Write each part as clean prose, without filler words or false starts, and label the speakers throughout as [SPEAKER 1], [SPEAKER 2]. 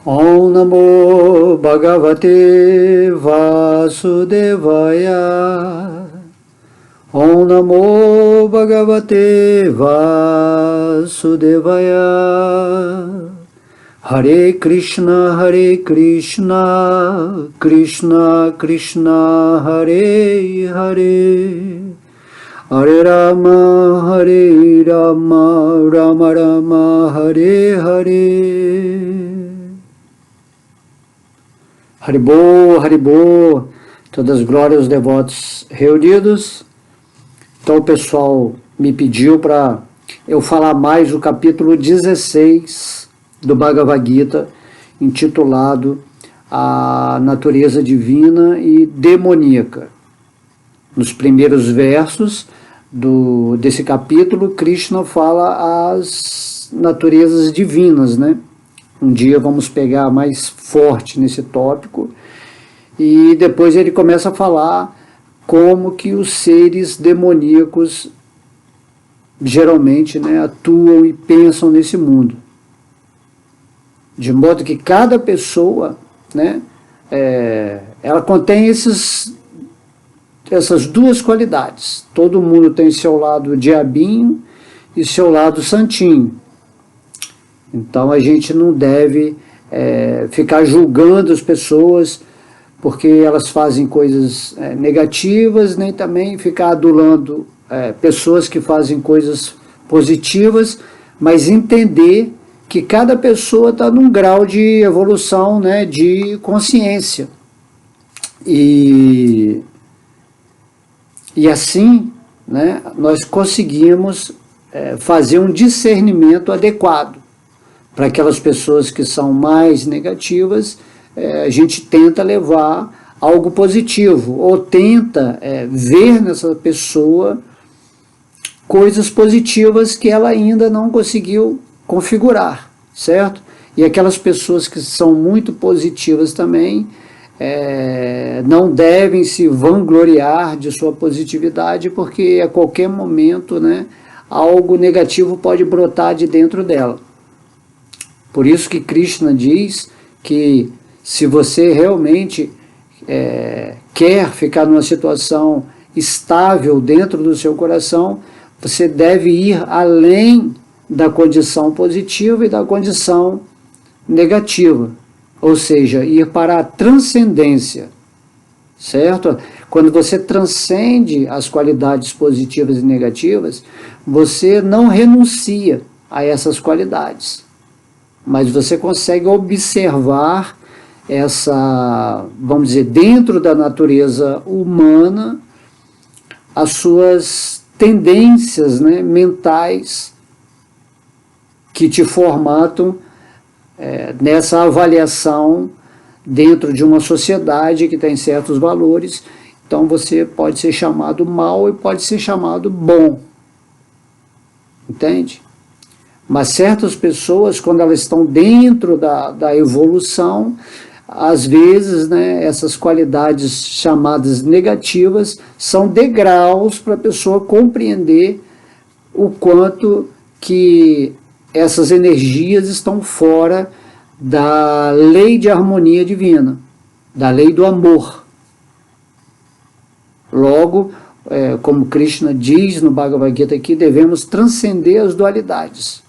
[SPEAKER 1] Om Namo Bhagavate Vasudevaya. Om Namo Bhagavate Vasudevaya. Hare Krishna, Krishna Krishna, Hare Hare. Hare Rama, Rama Rama, Hare Hare. Haribol, Haribol, todas as glórias aos devotos reunidos. Então o pessoal me pediu para eu falar mais do capítulo 16 do Bhagavad Gita, intitulado A Natureza Divina e Demoníaca. Nos primeiros versos desse capítulo, Krishna fala as naturezas divinas, né? Um dia vamos pegar mais forte nesse tópico, e depois ele começa a falar como que os seres demoníacos geralmente, né, atuam e pensam nesse mundo. De modo que cada pessoa, né, ela contém essas duas qualidades. Todo mundo tem seu lado diabinho e seu lado santinho. Então a gente não deve ficar julgando as pessoas porque elas fazem coisas negativas, nem também ficar adulando pessoas que fazem coisas positivas, mas entender que cada pessoa está num grau de evolução, né, de consciência. E assim, né, nós conseguimos fazer um discernimento adequado. Para aquelas pessoas que são mais negativas, a gente tenta levar algo positivo, ou tenta ver nessa pessoa coisas positivas que ela ainda não conseguiu configurar, certo? E aquelas pessoas que são muito positivas também, não devem se vangloriar de sua positividade, porque a qualquer momento, né, algo negativo pode brotar de dentro dela. Por isso que Krishna diz que se você realmente quer ficar numa situação estável dentro do seu coração, você deve ir além da condição positiva e da condição negativa, ou seja, ir para a transcendência, certo? Quando você transcende as qualidades positivas e negativas, você não renuncia a essas qualidades, mas você consegue observar vamos dizer, dentro da natureza humana, as suas tendências, né, mentais que te formatam nessa avaliação dentro de uma sociedade que tem certos valores. Então você pode ser chamado mal e pode ser chamado bom, entende? Mas certas pessoas, quando elas estão dentro da evolução, às vezes, né, essas qualidades chamadas negativas são degraus para a pessoa compreender o quanto que essas energias estão fora da lei de harmonia divina, da lei do amor. Logo, como Krishna diz no Bhagavad Gita aqui, devemos transcender as dualidades.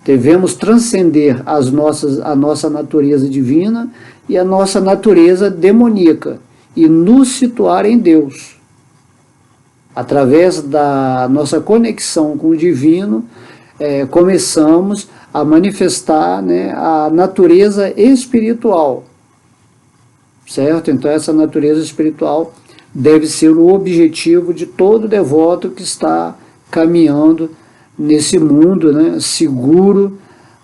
[SPEAKER 1] Devemos transcender a nossa natureza divina e a nossa natureza demoníaca e nos situar em Deus. Através da nossa conexão com o divino, começamos a manifestar, né, a natureza espiritual, certo? Então essa natureza espiritual deve ser o objetivo de todo devoto que está caminhando nesse mundo, né, seguro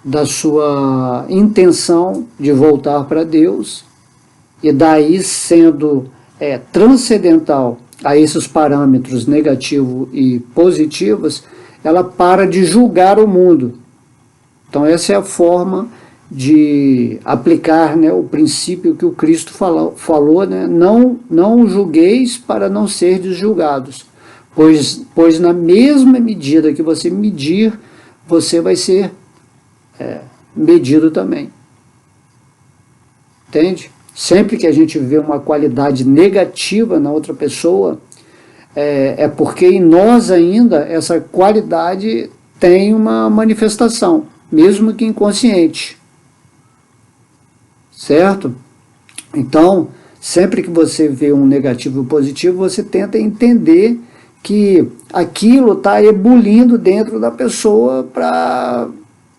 [SPEAKER 1] da sua intenção de voltar para Deus, e daí sendo transcendental a esses parâmetros negativos e positivos, ela para de julgar o mundo. Então essa é a forma de aplicar, né, o princípio que o Cristo falou, né, não julgueis para não serdes julgados. Pois na mesma medida que você medir, você vai ser medido também. entende? Sempre que a gente vê uma qualidade negativa na outra pessoa, é porque em nós ainda essa qualidade tem uma manifestação, mesmo que inconsciente, certo? Então, sempre que você vê um negativo e um positivo, você tenta entender que aquilo está ebulindo dentro da pessoa para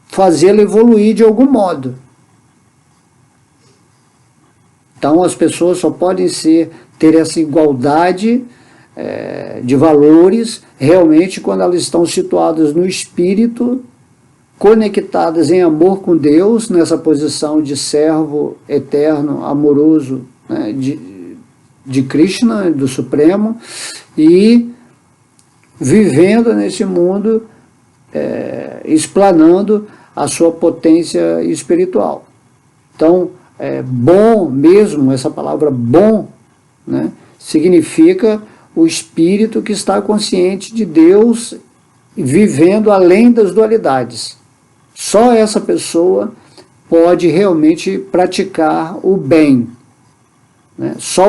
[SPEAKER 1] fazê-la evoluir de algum modo. Então as pessoas só podem ter essa igualdade de valores realmente quando elas estão situadas no espírito, conectadas em amor com Deus, nessa posição de servo eterno, amoroso, né, de Krishna, do Supremo, e vivendo nesse mundo, explanando a sua potência espiritual. Então, bom mesmo, essa palavra bom, né, significa o espírito que está consciente de Deus, vivendo além das dualidades. Só essa pessoa pode realmente praticar o bem. Né? Só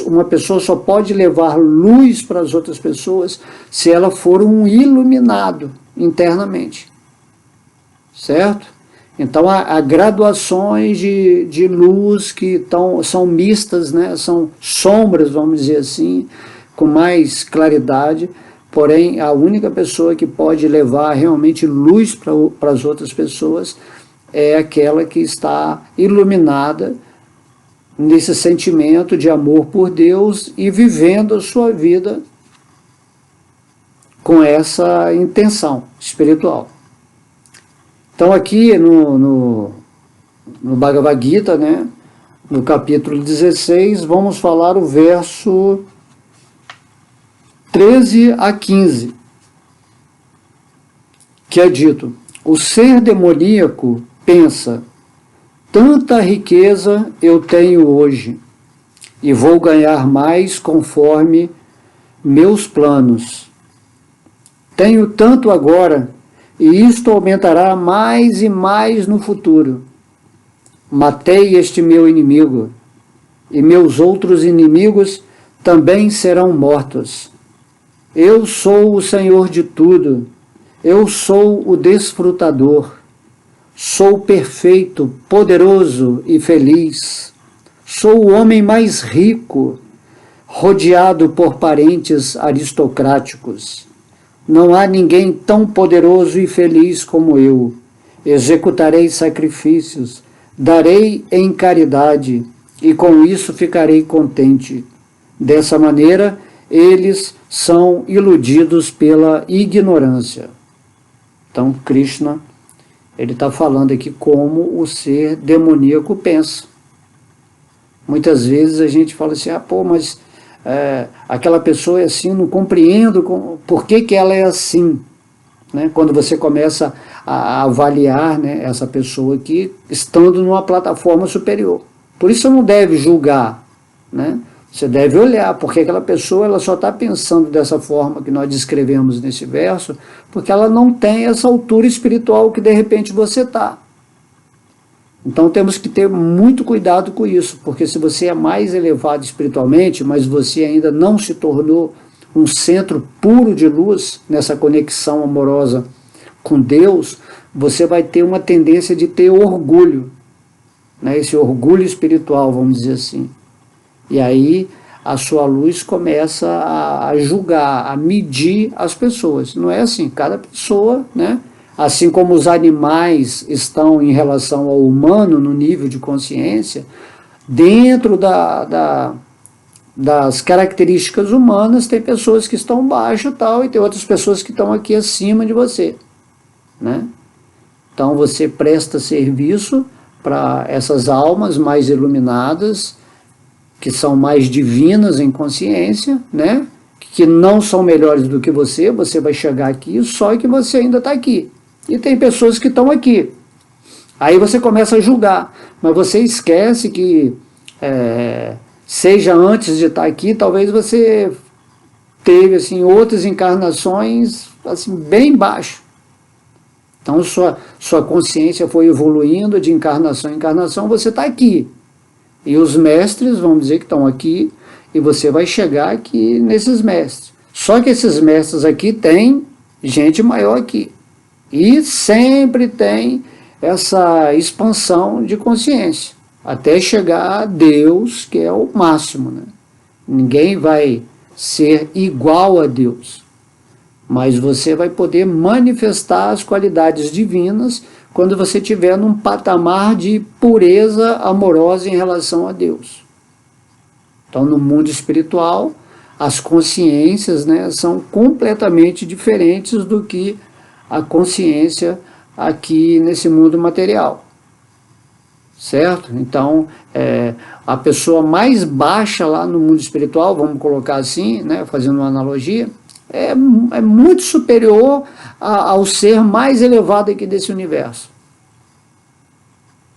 [SPEAKER 1] uma pessoa só pode levar luz para as outras pessoas se ela for um iluminado internamente. Certo? Então há graduações de luz que são mistas, né? São sombras, vamos dizer assim, com mais claridade, porém a única pessoa que pode levar realmente luz para as outras pessoas é aquela que está iluminada nesse sentimento de amor por Deus e vivendo a sua vida com essa intenção espiritual. Então aqui no Bhagavad Gita, né, no capítulo 16, vamos falar o verso 13 a 15, que é dito: o ser demoníaco pensa, tanta riqueza eu tenho hoje, e vou ganhar mais conforme meus planos. Tenho tanto agora, e isto aumentará mais e mais no futuro. Matei este meu inimigo, e meus outros inimigos também serão mortos. Eu sou o Senhor de tudo, eu sou o desfrutador, sou perfeito, poderoso e feliz, sou o homem mais rico, rodeado por parentes aristocráticos. Não há ninguém tão poderoso e feliz como eu. Executarei sacrifícios, darei em caridade, e com isso ficarei contente. Dessa maneira, eles são iludidos pela ignorância. Então, Krishna, ele está falando aqui como o ser demoníaco pensa. Muitas vezes a gente fala assim, mas aquela pessoa é assim, não compreendo por que ela é assim. Né? Quando você começa a avaliar, né, essa pessoa aqui, estando numa plataforma superior. Por isso você não deve julgar, né? Você deve olhar, porque aquela pessoa ela só está pensando dessa forma que nós descrevemos nesse verso, porque ela não tem essa altura espiritual que de repente você está. Então temos que ter muito cuidado com isso, porque se você é mais elevado espiritualmente, mas você ainda não se tornou um centro puro de luz, nessa conexão amorosa com Deus, você vai ter uma tendência de ter orgulho, né? Esse orgulho espiritual, vamos dizer assim. E aí a sua luz começa a julgar, a medir as pessoas. Não é assim, cada pessoa, né? Assim como os animais estão em relação ao humano no nível de consciência, dentro das características humanas tem pessoas que estão baixo tal, e tem outras pessoas que estão aqui acima de você. Né? Então você presta serviço para essas almas mais iluminadas, que são mais divinas em consciência, né? Que não são melhores do que você vai chegar aqui, só que você ainda está aqui. E tem pessoas que estão aqui. Aí você começa a julgar, mas você esquece que, seja antes de estar aqui, talvez você teve assim, outras encarnações assim, bem baixo. Então, sua consciência foi evoluindo de encarnação em encarnação, você está aqui. E os mestres, vamos dizer que estão aqui, e você vai chegar aqui nesses mestres. Só que esses mestres aqui têm gente maior aqui. E sempre tem essa expansão de consciência, até chegar a Deus, que é o máximo, né? Ninguém vai ser igual a Deus, mas você vai poder manifestar as qualidades divinas quando você estiver num patamar de pureza amorosa em relação a Deus. Então, no mundo espiritual, as consciências, né, são completamente diferentes do que a consciência aqui nesse mundo material. Certo? Então, a pessoa mais baixa lá no mundo espiritual, vamos colocar assim, né, fazendo uma analogia, é muito superior ao ser mais elevado aqui desse universo.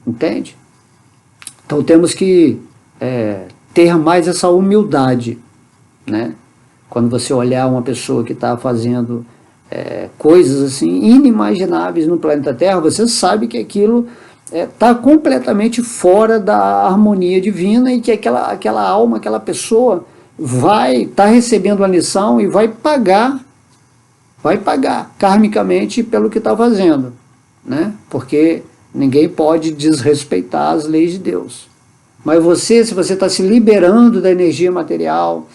[SPEAKER 1] Entende? Então temos que ter mais essa humildade, né? Quando você olhar uma pessoa que está fazendo coisas assim inimagináveis no planeta Terra, você sabe que aquilo está completamente fora da harmonia divina e que aquela alma, aquela pessoa vai estar recebendo a lição e vai pagar karmicamente pelo que está fazendo, né? Porque ninguém pode desrespeitar as leis de Deus. Mas se você está se liberando da energia material,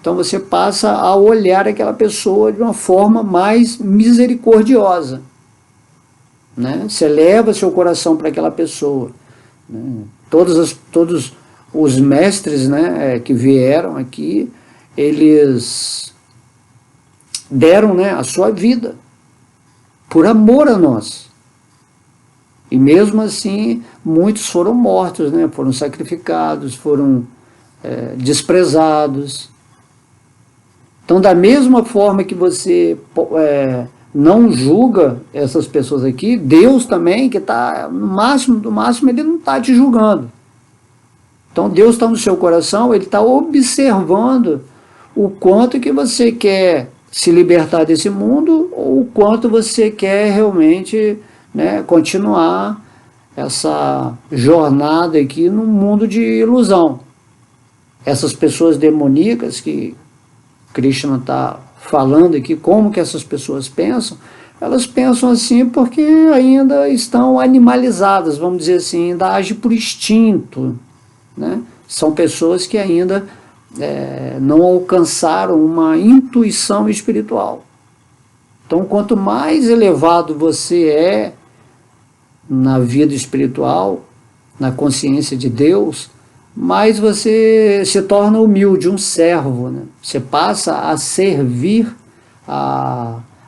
[SPEAKER 1] então você passa a olhar aquela pessoa de uma forma mais misericordiosa, né? Você leva seu coração para aquela pessoa, né? Todos os mestres, né, que vieram aqui, eles deram, né, a sua vida por amor a nós. E mesmo assim, muitos foram mortos, né, foram sacrificados, foram desprezados. Então, da mesma forma que você não julga essas pessoas aqui, Deus também, que está no máximo do máximo, ele não está te julgando. Então Deus está no seu coração, ele está observando o quanto que você quer se libertar desse mundo ou o quanto você quer realmente, né, continuar essa jornada aqui no mundo de ilusão. Essas pessoas demoníacas que Krishna está falando aqui, como que essas pessoas pensam, elas pensam assim porque ainda estão animalizadas, vamos dizer assim, ainda agem por instinto, né? São pessoas que ainda não alcançaram uma intuição espiritual. Então, quanto mais elevado você é na vida espiritual, na consciência de Deus, mais você se torna humilde, um servo, né? Você passa a servir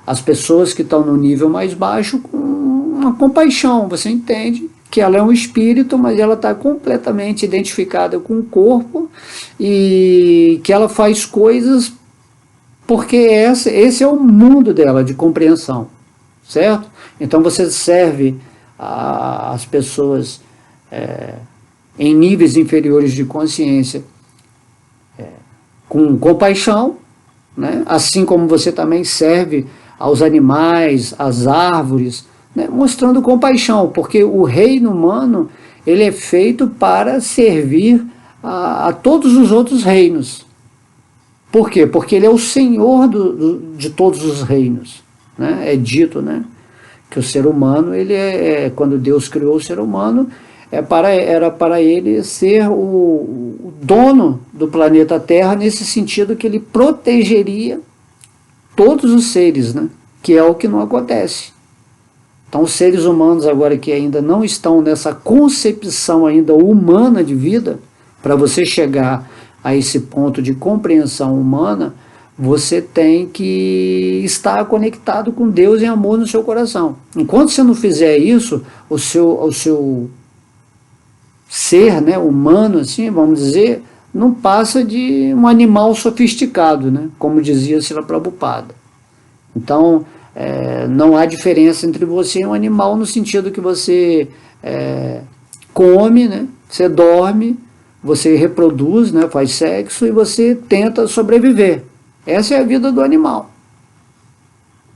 [SPEAKER 1] as pessoas que estão no nível mais baixo com uma compaixão. Você entende que ela é um espírito, mas ela está completamente identificada com o corpo e que ela faz coisas porque esse é o mundo dela de compreensão, certo? Então você serve as pessoas em níveis inferiores de consciência com compaixão, né? Assim como você também serve aos animais, às árvores, né? Mostrando compaixão, porque o reino humano ele é feito para servir a todos os outros reinos. Por quê? Porque ele é o senhor de todos os reinos, né? É dito, né, que o ser humano, quando Deus criou o ser humano, era para ele ser o dono do planeta Terra, nesse sentido que ele protegeria todos os seres, né? Que é o que não acontece. Então os seres humanos agora que ainda não estão nessa concepção ainda humana de vida, para você chegar a esse ponto de compreensão humana, você tem que estar conectado com Deus em amor no seu coração. Enquanto você não fizer isso, o seu ser, né, humano, assim, vamos dizer, não passa de um animal sofisticado, né, como dizia Srila Prabhupada. Então, não há diferença entre você e um animal no sentido que você come, né, você dorme, você reproduz, né, faz sexo e você tenta sobreviver. Essa é a vida do animal.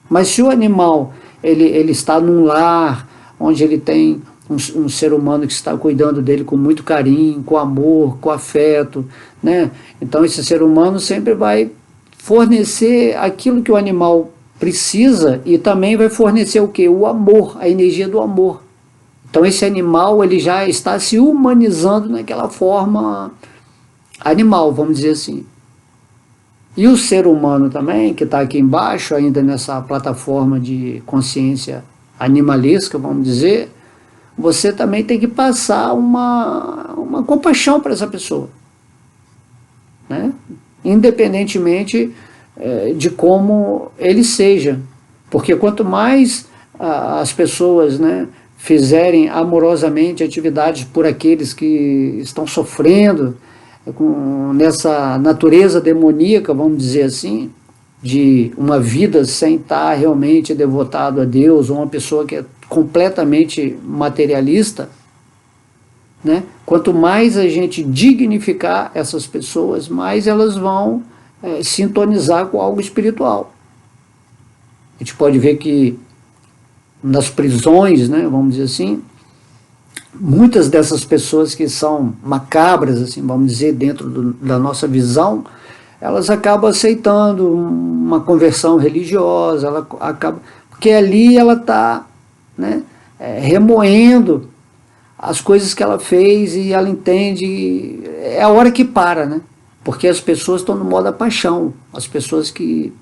[SPEAKER 1] Mas se o animal ele está num lar onde ele tem um ser humano que está cuidando dele com muito carinho, com amor, com afeto, né? Então esse ser humano sempre vai fornecer aquilo que o animal precisa e também vai fornecer o quê? O amor, a energia do amor. Então esse animal ele já está se humanizando naquela forma animal, vamos dizer assim. E o ser humano também, que está aqui embaixo, ainda nessa plataforma de consciência animalesca, vamos dizer, você também tem que passar uma compaixão para essa pessoa, né? Independentemente de como ele seja. Porque quanto mais as pessoas, né, fizerem amorosamente atividades por aqueles que estão sofrendo, nessa natureza demoníaca, vamos dizer assim, de uma vida sem estar realmente devotado a Deus, ou uma pessoa que é completamente materialista, né? Quanto mais a gente dignificar essas pessoas, mais elas vão sintonizar com algo espiritual. A gente pode ver que nas prisões, né, vamos dizer assim, muitas dessas pessoas que são macabras, assim, vamos dizer, dentro da nossa visão, elas acabam aceitando uma conversão religiosa, ela acaba, porque ali ela está, né, remoendo as coisas que ela fez e ela entende, é a hora que para, né? Porque as pessoas estão no modo da paixão, as pessoas que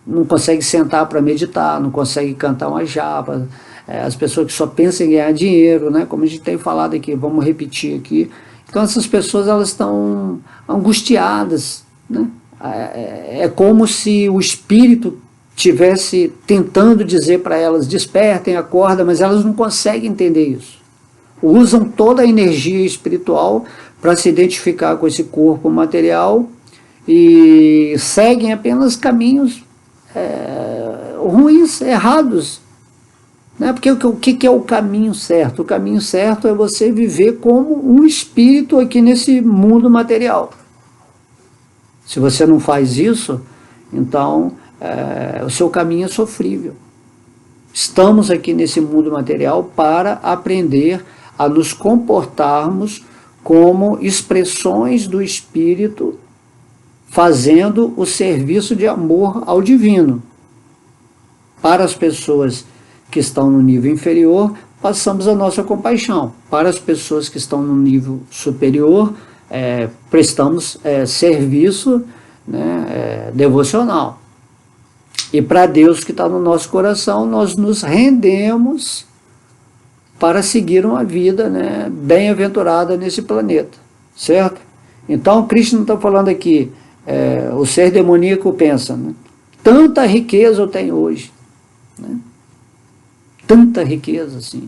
[SPEAKER 1] não conseguem sentar para meditar, não conseguem cantar uma japa, as pessoas que só pensam em ganhar dinheiro, né? Como a gente tem falado aqui, vamos repetir aqui. Então essas pessoas elas estão angustiadas, né? É como se o espírito tivesse tentando dizer para elas, despertem, acorda, mas elas não conseguem entender isso. Usam toda a energia espiritual para se identificar com esse corpo material e seguem apenas caminhos ruins, errados, né? Porque o que é o caminho certo? O caminho certo é você viver como um espírito aqui nesse mundo material. Se você não faz isso, então o seu caminho é sofrível. Estamos aqui nesse mundo material para aprender a nos comportarmos como expressões do Espírito, fazendo o serviço de amor ao divino. Para as pessoas que estão no nível inferior, passamos a nossa compaixão. Para as pessoas que estão no nível superior, prestamos serviço, né, devocional. E para Deus que está no nosso coração, nós nos rendemos para seguir uma vida, né, bem-aventurada nesse planeta, certo? Então, Krishna está falando aqui, o ser demoníaco pensa, né, tanta riqueza eu tenho hoje, né, tanta riqueza, assim.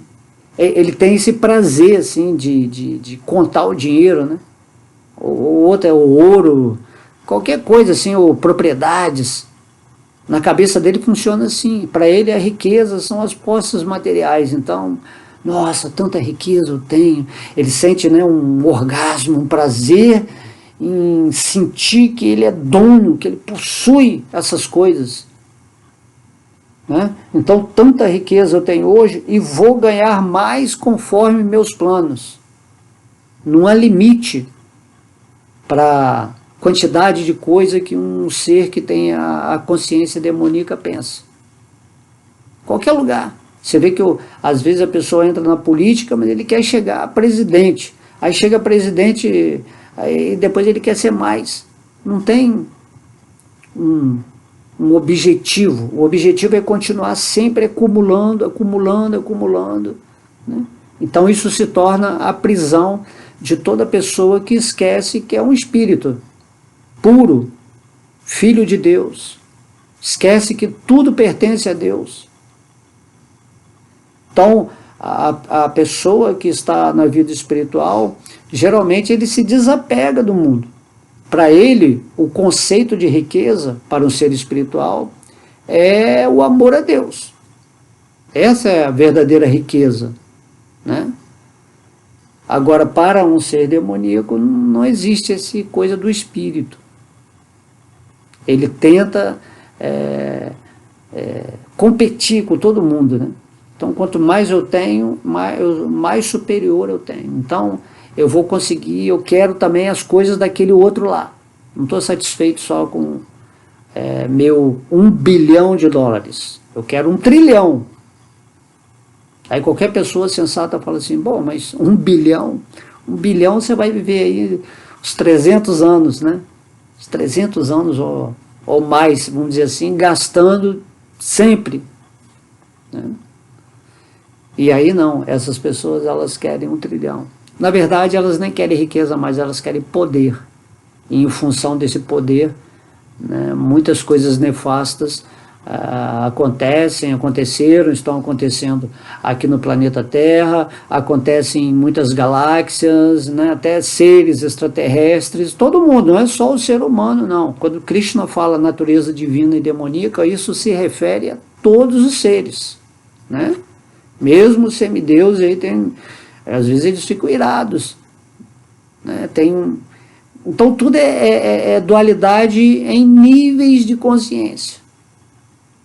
[SPEAKER 1] Ele tem esse prazer, assim, de contar o dinheiro, né, o outro é o ouro, qualquer coisa, assim, ou propriedades. Na cabeça dele funciona assim, para ele a riqueza são as posses materiais, então, nossa, tanta riqueza eu tenho, ele sente, né, um orgasmo, um prazer em sentir que ele é dono, que ele possui essas coisas, né? Então, tanta riqueza eu tenho hoje e vou ganhar mais conforme meus planos. Não há limite para quantidade de coisa que um ser que tem a consciência demoníaca pensa. Qualquer lugar. Você vê que às vezes a pessoa entra na política, mas ele quer chegar a presidente. Aí chega a presidente, aí depois ele quer ser mais. Não tem um objetivo. O objetivo é continuar sempre acumulando, acumulando, acumulando, né? Então isso se torna a prisão de toda pessoa que esquece que é um espírito puro, filho de Deus. Esquece que tudo pertence a Deus. Então, a pessoa que está na vida espiritual, geralmente ele se desapega do mundo. Para ele, o conceito de riqueza, para um ser espiritual, é o amor a Deus. Essa é a verdadeira riqueza, né? Agora, para um ser demoníaco, não existe essa coisa do espírito. Ele tenta competir com todo mundo, né? Então, quanto mais eu tenho, mais superior eu tenho. Então, eu vou conseguir, eu quero também as coisas daquele outro lá. Não estou satisfeito só com meu $1 bilhão. Eu quero 1 trilhão. Aí qualquer pessoa sensata fala assim, bom, mas 1 bilhão, 1 bilhão você vai viver aí uns 300 anos, né? Uns 300 anos ou mais, vamos dizer assim, gastando sempre, né? E aí não, essas pessoas elas querem 1 trilhão. Na verdade elas nem querem riqueza mais, elas querem poder. E em função desse poder, né, muitas coisas nefastas aconteceram, estão acontecendo aqui no planeta Terra, acontecem em muitas galáxias, né, até seres extraterrestres, todo mundo, não é só o ser humano, não. Quando Krishna fala natureza divina e demoníaca, isso se refere a todos os seres, né? Mesmo os semideuses, aí às vezes eles ficam irados, né? Então tudo é dualidade em níveis de consciência,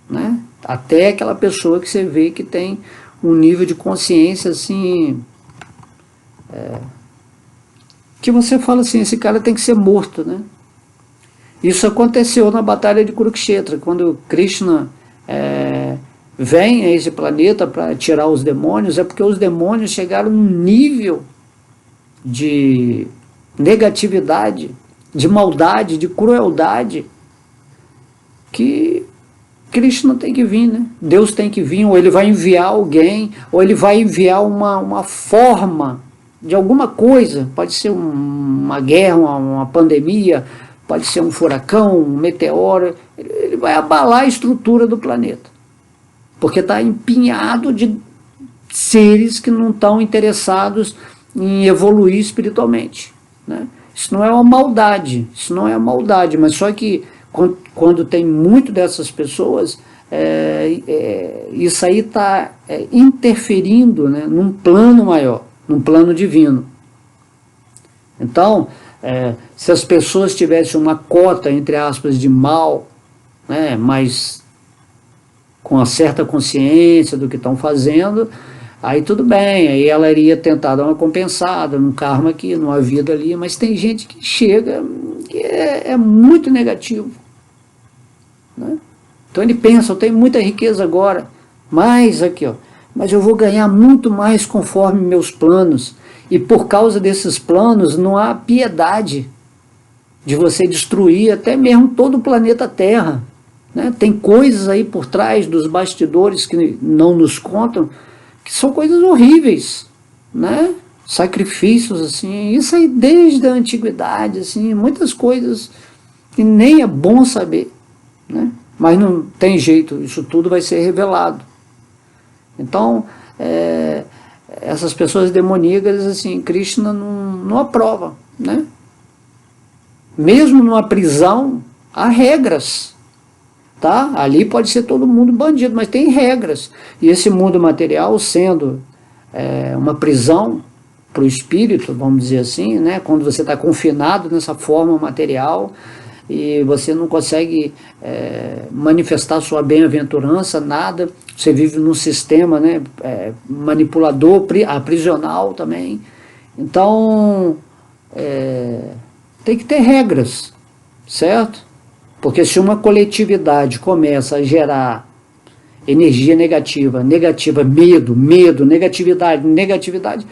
[SPEAKER 1] né? Até aquela pessoa que você vê que tem um nível de consciência assim, que você fala assim, esse cara tem que ser morto, né? Isso aconteceu na Batalha de Kurukshetra, quando Krishna vem a esse planeta para tirar os demônios, é porque os demônios chegaram num nível de negatividade, de maldade, de crueldade, que Krishna tem que vir, né? Deus tem que vir, ou ele vai enviar alguém, ou ele vai enviar uma forma de alguma coisa, pode ser uma guerra, uma pandemia, pode ser um furacão, um meteoro, ele vai abalar a estrutura do planeta, porque está empenhado de seres que não estão interessados em evoluir espiritualmente, né? Isso não é uma maldade, isso não é maldade, mas só que quando tem muito dessas pessoas, isso aí está interferindo, né, num plano maior, num plano divino. Então, se as pessoas tivessem uma cota, entre aspas, de mal, né, mas com uma certa consciência do que estão fazendo, aí tudo bem, aí ela iria tentar dar uma compensada num karma aqui, numa vida ali, mas tem gente que chega que é muito negativo, né? Então ele pensa, eu tenho muita riqueza agora, mas aqui, ó, mas eu vou ganhar muito mais conforme meus planos, e por causa desses planos não há piedade de você destruir até mesmo todo o planeta Terra, né? Tem coisas aí por trás dos bastidores que não nos contam, que são coisas horríveis, né? Sacrifícios, assim, isso aí desde a antiguidade, assim, muitas coisas que nem é bom saber, né? Mas não tem jeito, isso tudo vai ser revelado. Então, essas pessoas demoníacas, assim, Krishna não aprova, né? Mesmo numa prisão, há regras, tá? Ali pode ser todo mundo bandido, mas tem regras. E esse mundo material, sendo uma prisão para o espírito, vamos dizer assim, né? Quando você está confinado nessa forma material e você não consegue manifestar sua bem-aventurança, nada, você vive num sistema, né, manipulador, aprisional também. Então, tem que ter regras, certo? Porque se uma coletividade começa a gerar energia negativa, medo, negatividade,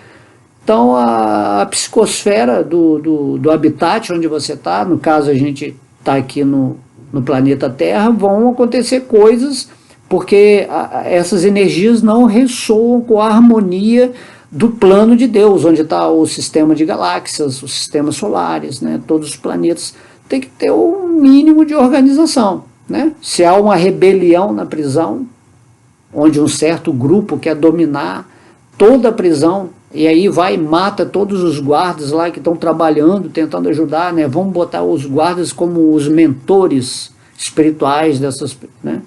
[SPEAKER 1] então a psicosfera do habitat onde você está, no caso a gente está aqui no planeta Terra, vão acontecer coisas porque essas energias não ressoam com a harmonia do plano de Deus, onde está o sistema de galáxias, os sistemas solares, né, todos os planetas. Tem que ter um mínimo de organização, né? Se há uma rebelião na prisão, onde um certo grupo quer dominar toda a prisão, e aí vai e mata todos os guardas lá que estão trabalhando, tentando ajudar, né? Vamos botar os guardas como os mentores espirituais dessas, né?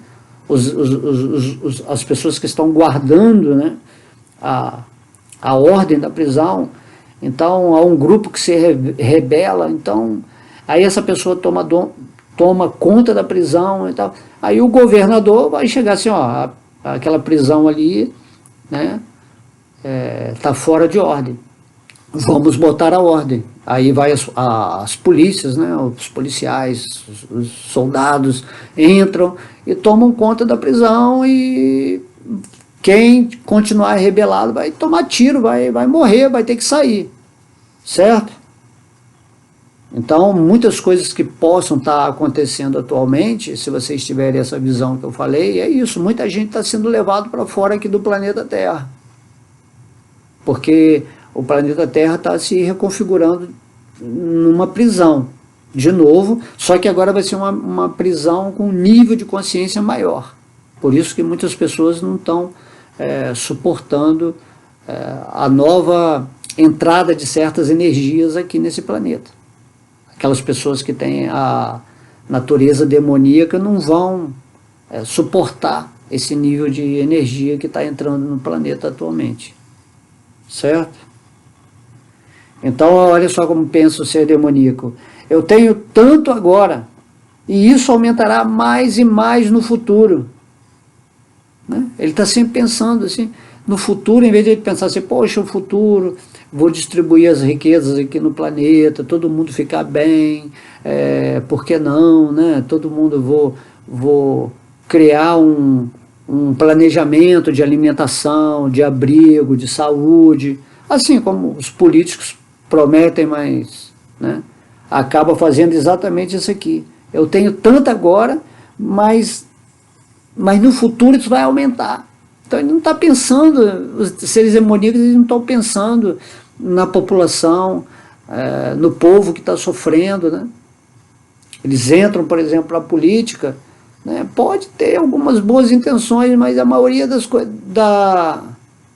[SPEAKER 1] As pessoas que estão guardando, né, a ordem da prisão. Então há um grupo que se rebela, então aí essa pessoa toma conta da prisão e tal. Aí o governador vai chegar assim, ó, aquela prisão ali, né, tá fora de ordem. Vamos botar a ordem. Aí vai as polícias, né, os policiais, os soldados entram e tomam conta da prisão, e quem continuar rebelado vai tomar tiro, vai morrer, vai ter que sair, certo? Então, muitas coisas que possam estar acontecendo atualmente, se vocês tiverem essa visão que eu falei, é isso, muita gente está sendo levado para fora aqui do planeta Terra, porque o planeta Terra está se reconfigurando numa prisão, de novo, só que agora vai ser uma prisão com um nível de consciência maior. Por isso que muitas pessoas não estão suportando a nova entrada de certas energias aqui nesse planeta. Aquelas pessoas que têm a natureza demoníaca não vão suportar esse nível de energia que está entrando no planeta atualmente. Certo? Então, olha só como pensa o ser demoníaco. Eu tenho tanto agora, e isso aumentará mais e mais no futuro. Né? Ele está sempre pensando assim, no futuro, em vez de ele pensar assim, poxa, o futuro, vou distribuir as riquezas aqui no planeta, todo mundo ficar bem, por que não, né? Todo mundo, vou criar um planejamento de alimentação, de abrigo, de saúde, assim como os políticos prometem, mas, né, acaba fazendo exatamente isso aqui. Eu tenho tanto agora, mas no futuro isso vai aumentar. Então ele não está pensando, os seres demoníacos, eles não estão pensando na população, no povo que está sofrendo, né? Eles entram, por exemplo, para a política, né? Pode ter algumas boas intenções, mas a maioria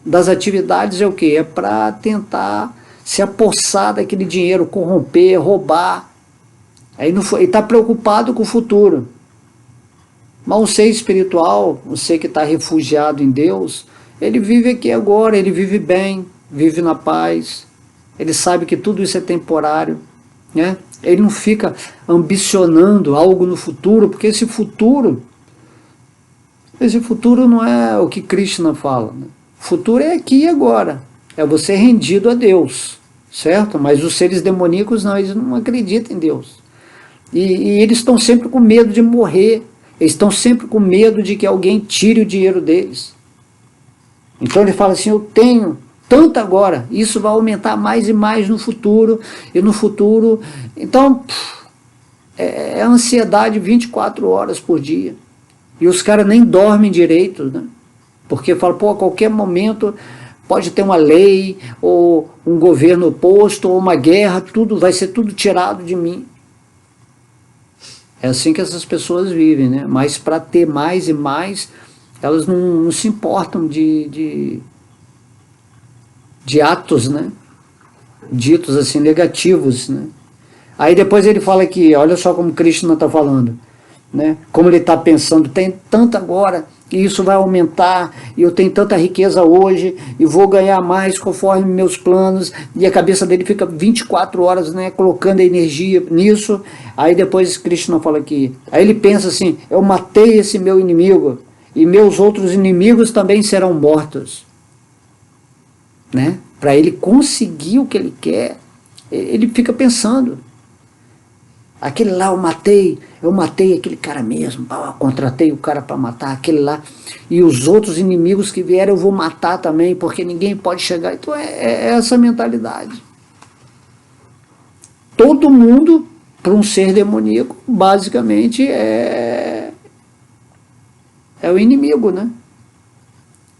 [SPEAKER 1] das atividades é o quê? É para tentar se apossar daquele dinheiro, corromper, roubar. Aí ele está preocupado com o futuro. Mas o ser espiritual, o ser que está refugiado em Deus, ele vive aqui agora, ele vive bem, vive na paz, ele sabe que tudo isso é temporário, né? Ele não fica ambicionando algo no futuro, porque esse futuro não é o que Krishna fala, né? O futuro é aqui e agora, é você rendido a Deus, certo? Mas os seres demoníacos não, eles não acreditam em Deus. E eles estão sempre com medo de morrer, eles estão sempre com medo de que alguém tire o dinheiro deles. Então ele fala assim, eu tenho tanto agora, isso vai aumentar mais e mais no futuro, e no futuro, então, é ansiedade 24 horas por dia. E os caras nem dormem direito, né? Porque falam, pô, a qualquer momento pode ter uma lei, ou um governo oposto, ou uma guerra, tudo vai ser tudo tirado de mim. É assim que essas pessoas vivem, né? Mas para ter mais e mais, elas não se importam de atos, né? Ditos assim, negativos, né? Aí depois ele fala aqui, olha só como Krishna está falando, né? Como ele está pensando, tem tanto agora, e isso vai aumentar, e eu tenho tanta riqueza hoje, e vou ganhar mais conforme meus planos, e a cabeça dele fica 24 horas, né, colocando energia nisso. Aí depois Krishna fala aqui, aí ele pensa assim, eu matei esse meu inimigo, e meus outros inimigos também serão mortos, né? Para ele conseguir o que ele quer, ele fica pensando, aquele lá eu matei aquele cara mesmo, contratei o cara para matar aquele lá, e os outros inimigos que vieram eu vou matar também, porque ninguém pode chegar. Então é essa mentalidade. Todo mundo, para um ser demoníaco, basicamente é o inimigo, né?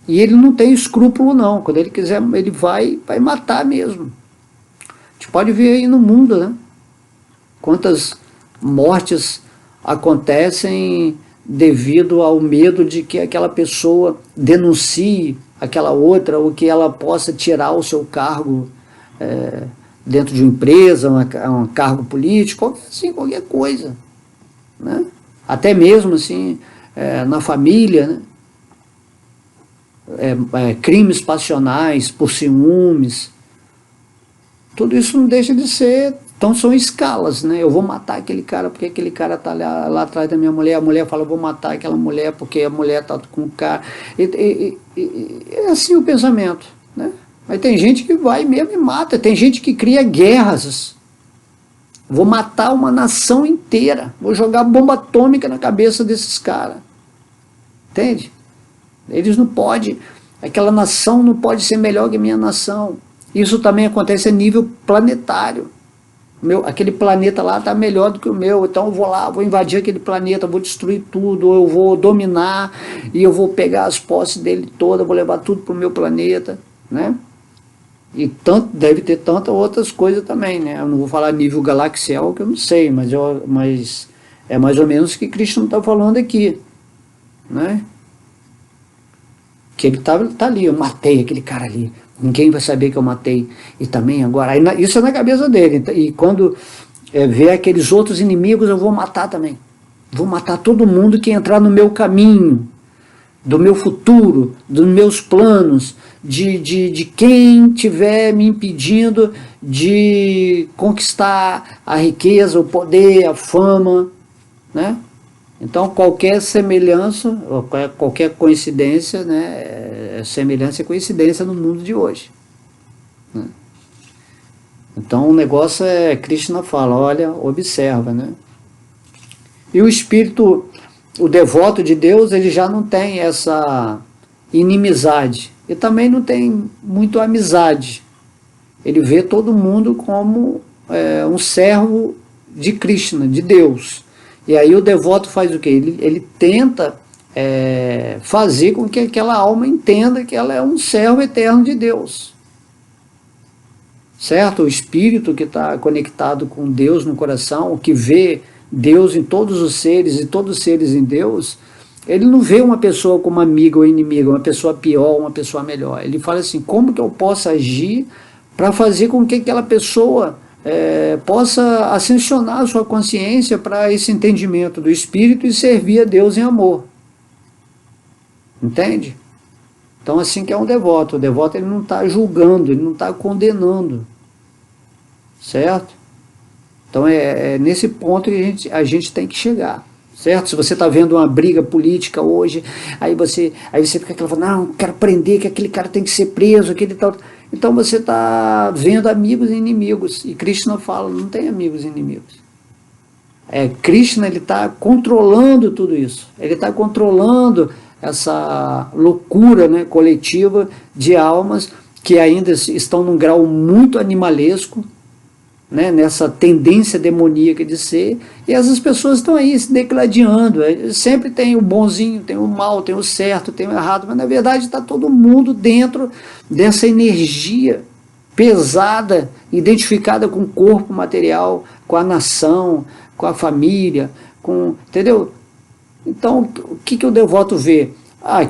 [SPEAKER 1] E ele não tem escrúpulo não, quando ele quiser ele vai matar mesmo. A gente pode ver aí no mundo, né? Quantas mortes acontecem devido ao medo de que aquela pessoa denuncie aquela outra, ou que ela possa tirar o seu cargo dentro de uma empresa, um cargo político, assim, qualquer coisa, né? Até mesmo assim, na família, né? Crimes passionais por ciúmes, tudo isso não deixa de ser Então são escalas, né? Eu vou matar aquele cara porque aquele cara está lá atrás da minha mulher, a mulher fala, eu vou matar aquela mulher porque a mulher está com o cara. É assim o pensamento, né? Mas tem gente que vai mesmo e mata, tem gente que cria guerras. Vou matar uma nação inteira, vou jogar bomba atômica na cabeça desses caras. Entende? Eles não podem, aquela nação não pode ser melhor que a minha nação. Isso também acontece a nível planetário. Aquele planeta lá está melhor do que o meu, então eu vou lá, vou invadir aquele planeta, vou destruir tudo, eu vou dominar e eu vou pegar as posses dele todas, vou levar tudo para o meu planeta, né? E deve ter tantas outras coisas também, né? Eu não vou falar nível galaxial, que eu não sei, mas é mais ou menos o que Cristo não está falando aqui, né? Que ele tá ali, eu matei aquele cara ali, ninguém vai saber que eu matei, e também agora, isso é na cabeça dele, e quando vê aqueles outros inimigos, eu vou matar também, vou matar todo mundo que entrar no meu caminho, do meu futuro, dos meus planos, de quem estiver me impedindo de conquistar a riqueza, o poder, a fama, né? Então, qualquer semelhança, qualquer coincidência, né, semelhança e coincidência no mundo de hoje, né? Então, o negócio Krishna fala, olha, observa, né? E o espírito, o devoto de Deus, ele já não tem essa inimizade, e também não tem muito amizade. Ele vê todo mundo como um servo de Krishna, de Deus. E aí o devoto faz o quê? Ele tenta fazer com que aquela alma entenda que ela é um servo eterno de Deus. Certo? O espírito que está conectado com Deus no coração, que vê Deus em todos os seres e todos os seres em Deus, ele não vê uma pessoa como amiga ou inimiga, uma pessoa pior, uma pessoa melhor. Ele fala assim, como que eu posso agir para fazer com que aquela pessoa possa ascensionar a sua consciência para esse entendimento do Espírito e servir a Deus em amor. Entende? Então assim que é um devoto. O devoto ele não está julgando, ele não está condenando. Certo? Então nesse ponto que a gente tem que chegar. Certo? Se você está vendo uma briga política hoje, aí você fica aquela falando, não, quero prender, que aquele cara tem que ser preso, aquele tal. Então você está vendo amigos e inimigos. E Krishna fala, não tem amigos e inimigos. Krishna está controlando tudo isso. Ele está controlando essa loucura, né, coletiva de almas que ainda estão num grau muito animalesco, né, nessa tendência demoníaca de ser, e essas pessoas estão aí se degladiando. Sempre tem o bonzinho, tem o mal, tem o certo, tem o errado, mas na verdade está todo mundo dentro dessa energia pesada, identificada com o corpo material, com a nação, com a família, entendeu? Então, o que o devoto vê?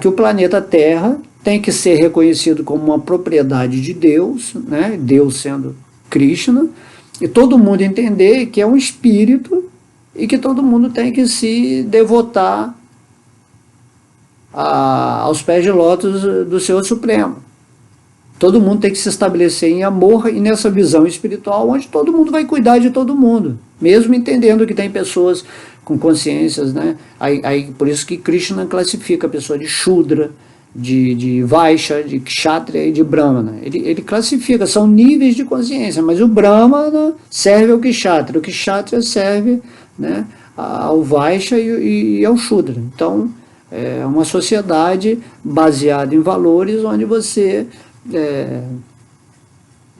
[SPEAKER 1] Que o planeta Terra tem que ser reconhecido como uma propriedade de Deus, né, Deus sendo Krishna, e todo mundo entender que é um espírito e que todo mundo tem que se devotar aos pés de lótus do Senhor Supremo. Todo mundo tem que se estabelecer em amor e nessa visão espiritual onde todo mundo vai cuidar de todo mundo, mesmo entendendo que tem pessoas com consciências, né? Por isso que Krishna classifica a pessoa de Shudra, de Vaishya, de Kshatriya e de Brahmana. Ele classifica, são níveis de consciência, mas o Brahmana serve ao Kshatriya, o Kshatriya serve, né, ao Vaishya e ao Shudra. Então, é uma sociedade baseada em valores onde você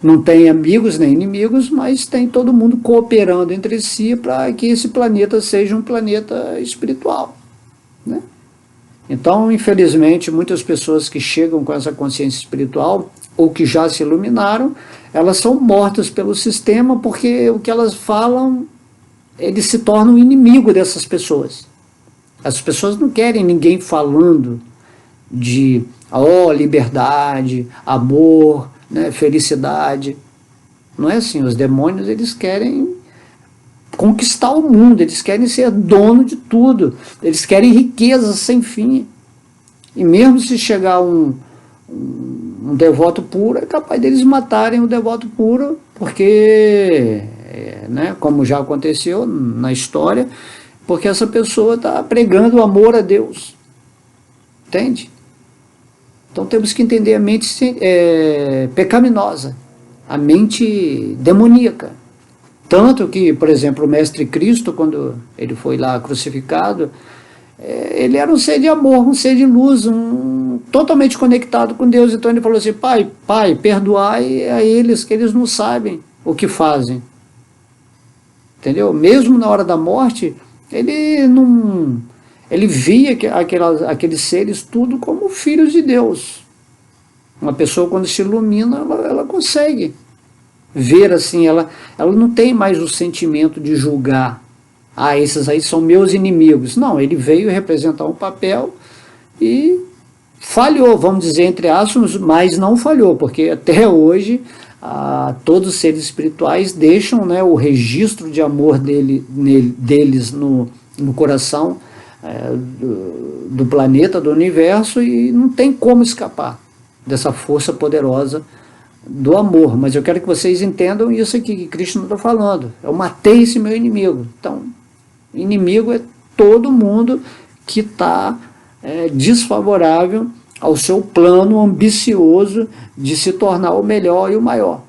[SPEAKER 1] não tem amigos nem inimigos, mas tem todo mundo cooperando entre si para que esse planeta seja um planeta espiritual, né? Então, infelizmente, muitas pessoas que chegam com essa consciência espiritual, ou que já se iluminaram, elas são mortas pelo sistema, porque o que elas falam, eles se tornam inimigo dessas pessoas. As pessoas não querem ninguém falando de liberdade, amor, né, felicidade. Não é assim, os demônios eles querem conquistar o mundo, eles querem ser dono de tudo, eles querem riqueza sem fim. E mesmo se chegar um devoto puro, é capaz deles matarem o devoto puro, porque né, como já aconteceu na história, porque essa pessoa está pregando o amor a Deus, entende? Então temos que entender a mente pecaminosa, a mente demoníaca. Tanto que, por exemplo, o Mestre Cristo, quando ele foi lá crucificado, ele era um ser de amor, um ser de luz, totalmente conectado com Deus. Então ele falou assim: Pai, perdoai a eles, que eles não sabem o que fazem. Entendeu? Mesmo na hora da morte, ele via aqueles seres tudo como filhos de Deus. Uma pessoa, quando se ilumina, ela consegue ver assim, ela não tem mais o sentimento de julgar. Esses aí são meus inimigos. Não, ele veio representar um papel e falhou, vamos dizer, entre aspas, mas não falhou, porque até hoje todos os seres espirituais deixam, né, o registro de amor deles no coração do planeta, do universo, e não tem como escapar dessa força poderosa do amor. Mas eu quero que vocês entendam isso aqui que Krishna está falando. Eu matei esse meu inimigo. Então, inimigo é todo mundo que está desfavorável ao seu plano ambicioso de se tornar o melhor e o maior.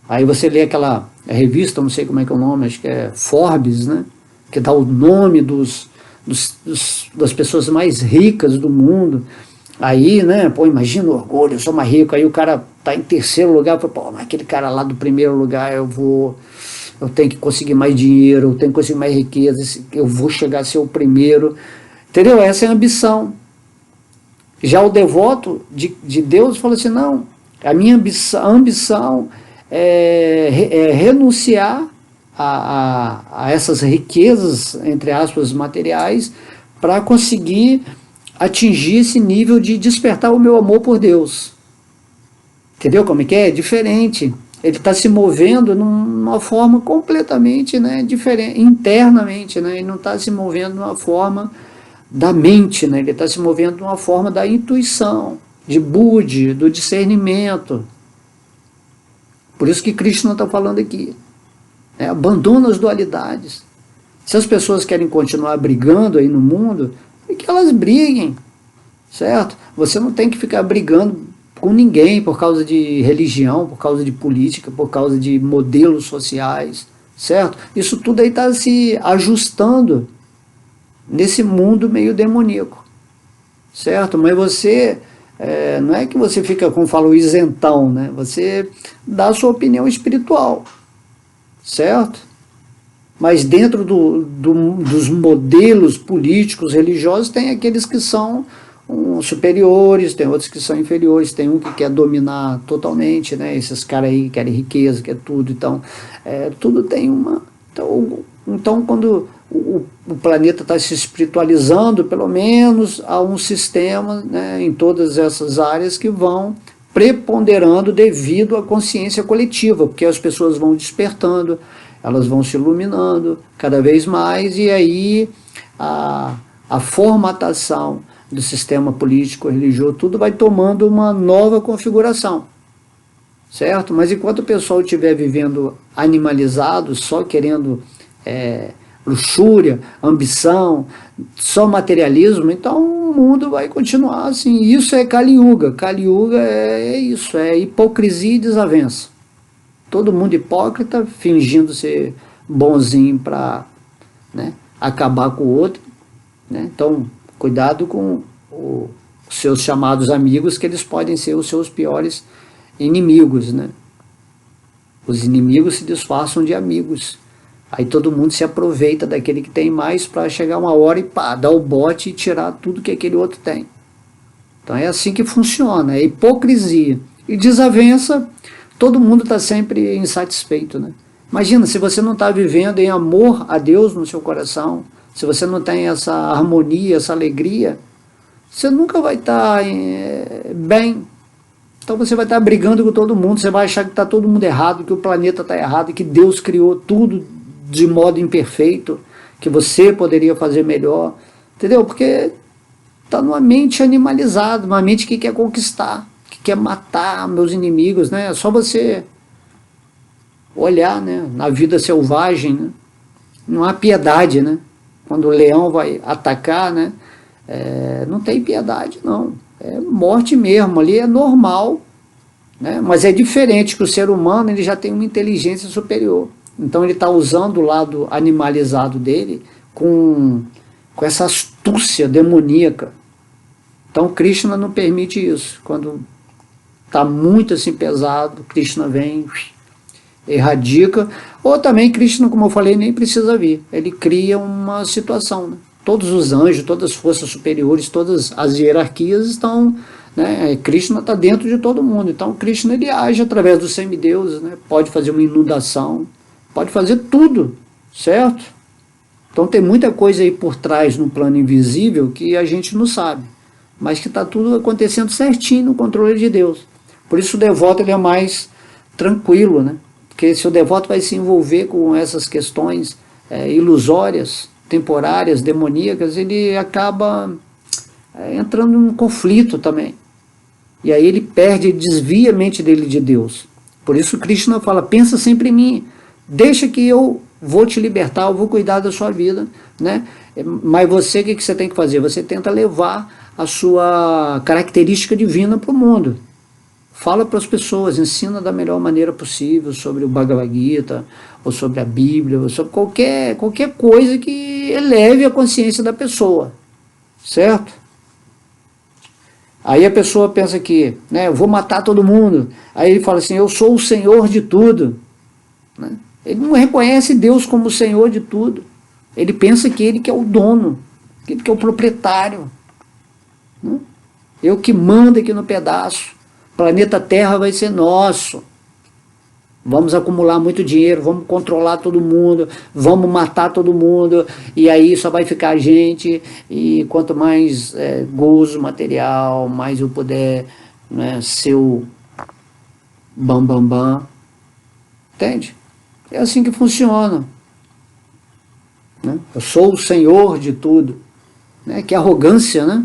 [SPEAKER 1] Aí você lê aquela revista, não sei como é que é o nome, acho que é Forbes, né, que dá o nome das pessoas mais ricas do mundo. Aí, né, imagina o orgulho, eu sou mais rico. Aí o cara tá em terceiro lugar, mas aquele cara lá do primeiro lugar, eu tenho que conseguir mais dinheiro, eu tenho que conseguir mais riqueza, eu vou chegar a ser o primeiro. Entendeu? Essa é a ambição. Já o devoto de Deus fala assim: não, a minha ambição é renunciar a essas riquezas, entre aspas, materiais, para conseguir atingir esse nível de despertar o meu amor por Deus. Entendeu como é que é? É diferente. Ele está se movendo numa forma completamente, né, diferente, internamente, né? Ele não está se movendo de uma forma da mente, né? Ele está se movendo de uma forma da intuição, de buddhi, do discernimento. Por isso que Krishna está falando aqui. Abandona as dualidades. Se as pessoas querem continuar brigando aí no mundo, é que elas briguem, certo? Você não tem que ficar brigando com ninguém por causa de religião, por causa de política, por causa de modelos sociais, certo? Isso tudo aí está se ajustando nesse mundo meio demoníaco, certo? Mas você, não é que você fica, como fala, o isentão, né? Você dá a sua opinião espiritual, certo? Mas dentro dos modelos políticos, religiosos, tem aqueles que são superiores, tem outros que são inferiores, tem um que quer dominar totalmente, né? Esses caras aí que querem riqueza, quer tudo. Então, tudo tem uma... Então quando o planeta está se espiritualizando, pelo menos há um sistema, né, em todas essas áreas que vão preponderando devido à consciência coletiva, porque as pessoas vão despertando, elas vão se iluminando cada vez mais, e aí a formatação do sistema político, religioso, tudo vai tomando uma nova configuração, certo? Mas enquanto o pessoal estiver vivendo animalizado, só querendo luxúria, ambição, só materialismo, então o mundo vai continuar assim. Isso é Kali Yuga. Kali Yuga é isso, é hipocrisia e desavença. Todo mundo hipócrita, fingindo ser bonzinho para, né, acabar com o outro, né? Então, cuidado com os seus chamados amigos, que eles podem ser os seus piores inimigos, né? Os inimigos se disfarçam de amigos. Aí todo mundo se aproveita daquele que tem mais para chegar uma hora e dar o bote e tirar tudo que aquele outro tem. Então é assim que funciona, é hipocrisia. E desavença, todo mundo está sempre insatisfeito, né? Imagina, se você não está vivendo em amor a Deus no seu coração, se você não tem essa harmonia, essa alegria, você nunca vai estar bem. Então você vai estar brigando com todo mundo, você vai achar que está todo mundo errado, que o planeta está errado, que Deus criou tudo de modo imperfeito, que você poderia fazer melhor, entendeu? Porque está numa mente animalizada, uma mente que quer conquistar, que quer matar meus inimigos, né? É só você olhar, né, na vida selvagem, né, não há piedade, né? Quando o leão vai atacar, né, não tem piedade, não. É morte mesmo, ali é normal, né? Mas é diferente que o ser humano, ele já tem uma inteligência superior. Então ele está usando o lado animalizado dele com essa astúcia demoníaca. Então Krishna não permite isso. Quando está muito assim pesado, Krishna vem, erradica. Ou também Krishna, como eu falei, nem precisa vir. Ele cria uma situação, né? Todos os anjos, todas as forças superiores, todas as hierarquias estão, né? Krishna está dentro de todo mundo. Então Krishna, ele age através dos semideuses, né? Pode fazer uma inundação, pode fazer tudo, certo? Então tem muita coisa aí por trás no plano invisível que a gente não sabe, mas que está tudo acontecendo certinho no controle de Deus. Por isso o devoto, ele é mais tranquilo, né? Porque se o devoto vai se envolver com essas questões ilusórias, temporárias, demoníacas, ele acaba entrando num conflito também. E aí ele perde, desvia a mente dele de Deus. Por isso Krishna fala, pensa sempre em mim, deixa que eu vou te libertar, eu vou cuidar da sua vida, né? Mas você, o que você tem que fazer? Você tenta levar a sua característica divina para o mundo. Fala para as pessoas, ensina da melhor maneira possível sobre o Bhagavad Gita, ou sobre a Bíblia, ou sobre qualquer coisa que eleve a consciência da pessoa, certo? Aí a pessoa pensa que, né, eu vou matar todo mundo. Aí ele fala assim, eu sou o Senhor de tudo, né? Ele não reconhece Deus como o Senhor de tudo. Ele pensa que ele que é o dono, que ele que é o proprietário, né? Eu que mando aqui no pedaço. O planeta Terra vai ser nosso. Vamos acumular muito dinheiro, vamos controlar todo mundo, vamos matar todo mundo, e aí só vai ficar a gente, e quanto mais gozo material, mais eu puder, né, ser o bam. Entende? É assim que funciona, né? Eu sou o Senhor de tudo, né? Que arrogância, né?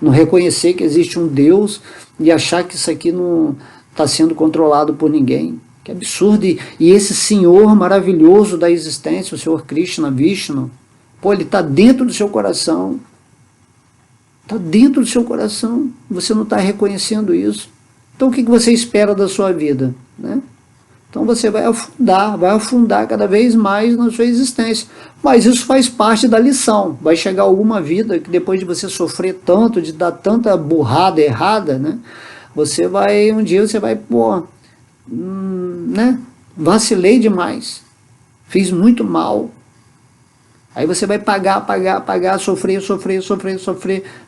[SPEAKER 1] Não reconhecer que existe um Deus e achar que isso aqui não está sendo controlado por ninguém. Que absurdo. E esse Senhor maravilhoso da existência, o Senhor Krishna, Vishnu, pô, ele está dentro do seu coração. Está dentro do seu coração. Você não está reconhecendo isso. Então o que você espera da sua vida, né? Então você vai afundar cada vez mais na sua existência. Mas isso faz parte da lição. Vai chegar alguma vida que depois de você sofrer tanto, de dar tanta burrada errada, né? Um dia você vai, pô, né? Vacilei demais. Fiz muito mal. Aí você vai pagar, sofrer,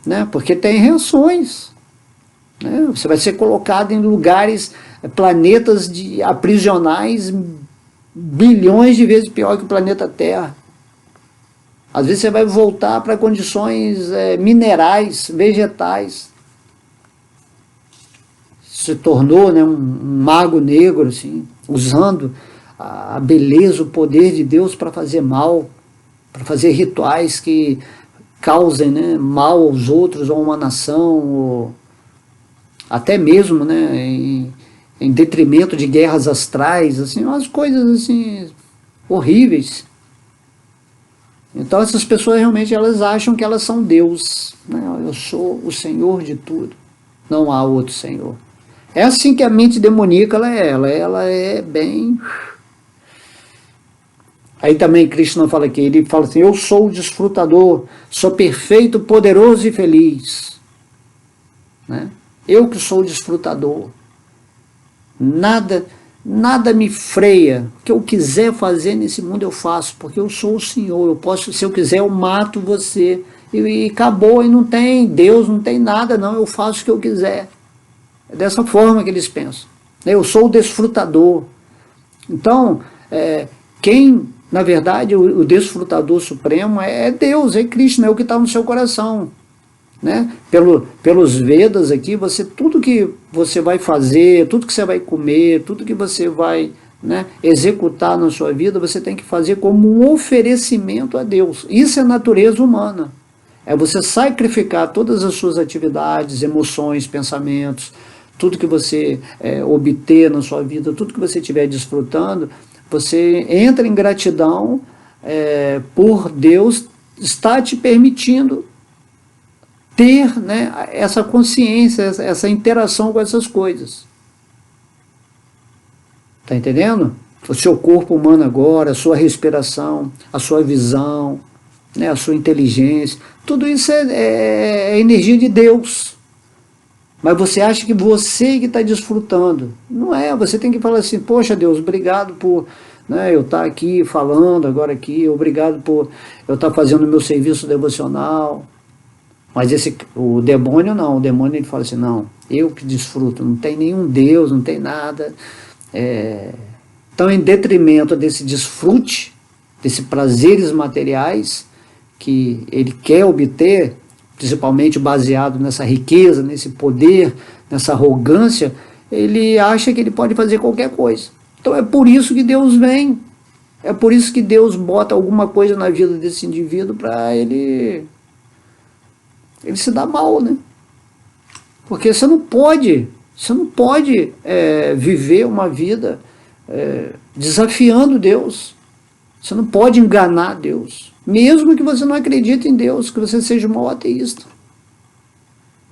[SPEAKER 1] né? Porque tem reações. Né? Você vai ser colocado em lugares, planetas aprisionais, bilhões de vezes pior que o planeta Terra. Às vezes você vai voltar para condições minerais, vegetais. Se tornou, né, um mago negro, assim, usando a beleza, o poder de Deus para fazer mal, para fazer rituais que causem, né, mal aos outros, ou a uma nação, ou até mesmo, né, em detrimento de guerras astrais, assim, umas coisas assim horríveis. Então essas pessoas realmente elas acham que elas são Deus, né? Eu sou o Senhor de tudo, não há outro Senhor. É assim que a mente demoníaca ela é bem... Aí também Krishna fala aqui, ele fala assim, eu sou o desfrutador, sou perfeito, poderoso e feliz, né? Eu que sou o desfrutador, nada me freia, o que eu quiser fazer nesse mundo eu faço, porque eu sou o Senhor, eu posso, se eu quiser eu mato você, e acabou, e não tem Deus, não tem nada não, eu faço o que eu quiser. É dessa forma que eles pensam. Eu sou o desfrutador. Então, na verdade, o desfrutador supremo é Deus, é Krishna, é o que está no seu coração. Né? Pelos Vedas aqui, tudo que você vai fazer, tudo que você vai comer, tudo que você vai, né, executar na sua vida, você tem que fazer como um oferecimento a Deus. Isso é natureza humana. É você sacrificar todas as suas atividades, emoções, pensamentos, tudo que você obter na sua vida, tudo que você estiver desfrutando, você entra em gratidão por Deus estar te permitindo ter, né, essa consciência, essa interação com essas coisas. Está entendendo? O seu corpo humano agora, a sua respiração, a sua visão, né, a sua inteligência, tudo isso é energia de Deus. Mas você acha que você que está desfrutando. Não é, você tem que falar assim, poxa Deus, obrigado por, né, eu estar aqui falando agora aqui, obrigado por eu estar fazendo o meu serviço devocional. Mas o demônio não, o demônio ele fala assim, não, eu que desfruto, não tem nenhum Deus, não tem nada. Então, em detrimento desse desfrute, desses prazeres materiais que ele quer obter, principalmente baseado nessa riqueza, nesse poder, nessa arrogância, ele acha que ele pode fazer qualquer coisa. Então é por isso que Deus vem, é por isso que Deus bota alguma coisa na vida desse indivíduo para ele se dar mal, né? Porque você não pode viver uma vida desafiando Deus. Você não pode enganar Deus, mesmo que você não acredite em Deus, que você seja um mau ateísta.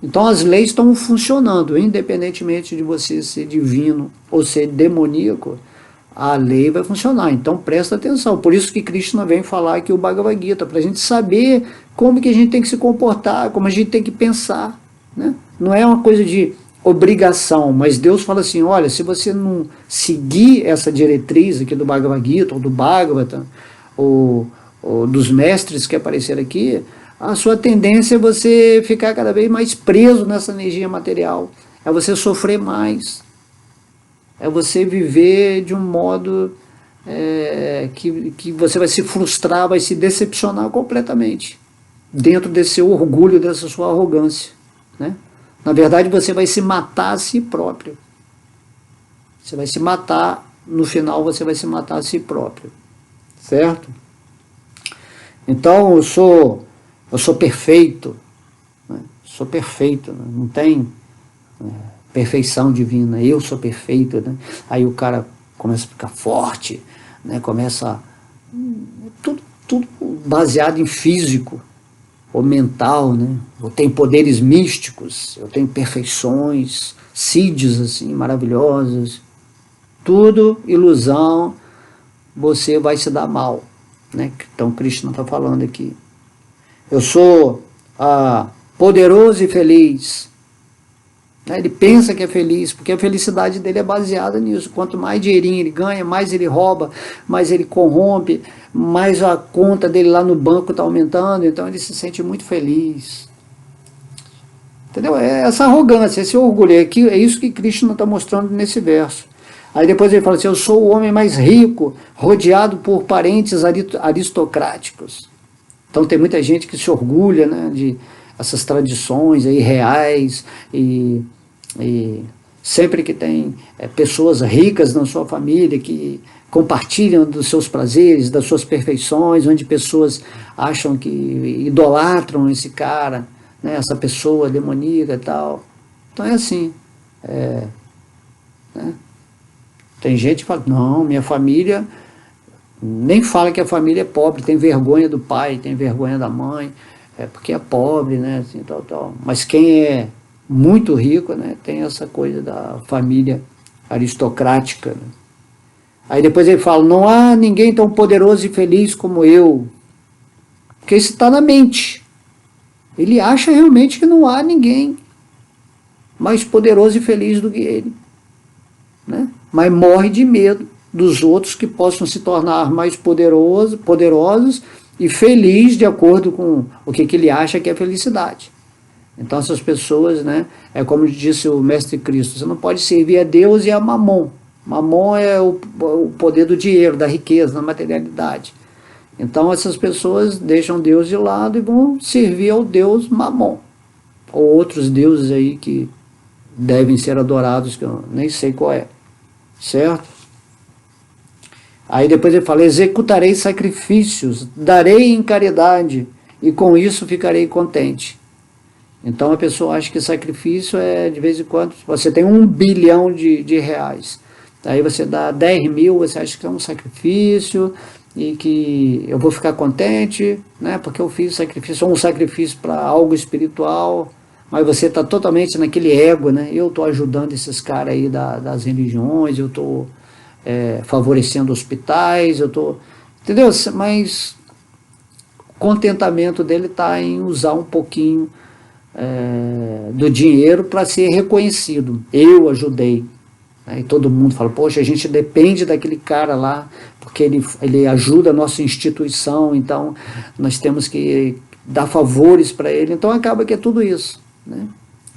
[SPEAKER 1] Então as leis estão funcionando, independentemente de você ser divino ou ser demoníaco, a lei vai funcionar. Então presta atenção, por isso que Krishna vem falar aqui o Bhagavad Gita, para a gente saber como que a gente tem que se comportar, como a gente tem que pensar, né? Não é uma coisa de obrigação, mas Deus fala assim, olha, se você não seguir essa diretriz aqui do Bhagavad Gita, ou do Bhagavata, ou dos mestres que apareceram aqui, a sua tendência é você ficar cada vez mais preso nessa energia material, é você sofrer mais, é você viver de um modo que você vai se frustrar, vai se decepcionar completamente, dentro desse seu orgulho, dessa sua arrogância, né? Na verdade, você vai se matar a si próprio. Você vai se matar, no final você vai se matar a si próprio. Certo? Então, eu sou perfeito. Né? Sou perfeito, né? Não tem perfeição divina. Eu sou perfeito. Né? Aí o cara começa a ficar forte, né? Começa tudo baseado em físico ou mental, né? Eu tenho poderes místicos, eu tenho perfeições, siddhis assim, maravilhosas, tudo ilusão, você vai se dar mal, né? Então Krishna está falando aqui. Eu sou poderoso e feliz. Ele pensa que é feliz, porque a felicidade dele é baseada nisso. Quanto mais dinheirinho ele ganha, mais ele rouba, mais ele corrompe, mais a conta dele lá no banco está aumentando, então ele se sente muito feliz. Entendeu? É essa arrogância, esse orgulho, é isso que Krishna está mostrando nesse verso. Aí depois ele fala assim, eu sou o homem mais rico, rodeado por parentes aristocráticos. Então tem muita gente que se orgulha, né, de essas tradições aí reais, e sempre que tem pessoas ricas na sua família que compartilham dos seus prazeres, das suas perfeições, onde pessoas acham que idolatram esse cara, né, essa pessoa demoníaca e tal. Então é assim. Né? Tem gente que fala, não, minha família, nem fala que a família é pobre, tem vergonha do pai, tem vergonha da mãe, porque é pobre, né, assim, tal. Mas quem é muito rico, né, tem essa coisa da família aristocrática, né? Aí depois ele fala, não há ninguém tão poderoso e feliz como eu, porque isso está na mente. Ele acha realmente que não há ninguém mais poderoso e feliz do que ele, né? Mas morre de medo dos outros que possam se tornar mais poderosos e feliz de acordo com o que ele acha que é felicidade. Então essas pessoas, né, é como disse o Mestre Cristo, você não pode servir a Deus e a Mamon. Mamon é o poder do dinheiro, da riqueza, da materialidade. Então essas pessoas deixam Deus de lado e vão servir ao Deus Mamon, ou outros deuses aí que devem ser adorados, que eu nem sei qual é, certo? Aí depois ele fala, executarei sacrifícios, darei em caridade, e com isso ficarei contente. Então a pessoa acha que sacrifício é de vez em quando, você tem 1 bilhão de reais, aí você dá 10 mil, você acha que é um sacrifício e que eu vou ficar contente, né, porque eu fiz sacrifício, ou um sacrifício para algo espiritual, mas você está totalmente naquele ego, né, eu estou ajudando esses caras aí das religiões, eu estou favorecendo hospitais, eu estou, entendeu? Mas o contentamento dele está em usar um pouquinho do dinheiro para ser reconhecido. Eu ajudei. Né? E todo mundo fala, poxa, a gente depende daquele cara lá, porque ele ajuda a nossa instituição, então nós temos que dar favores para ele. Então acaba que é tudo isso. Né?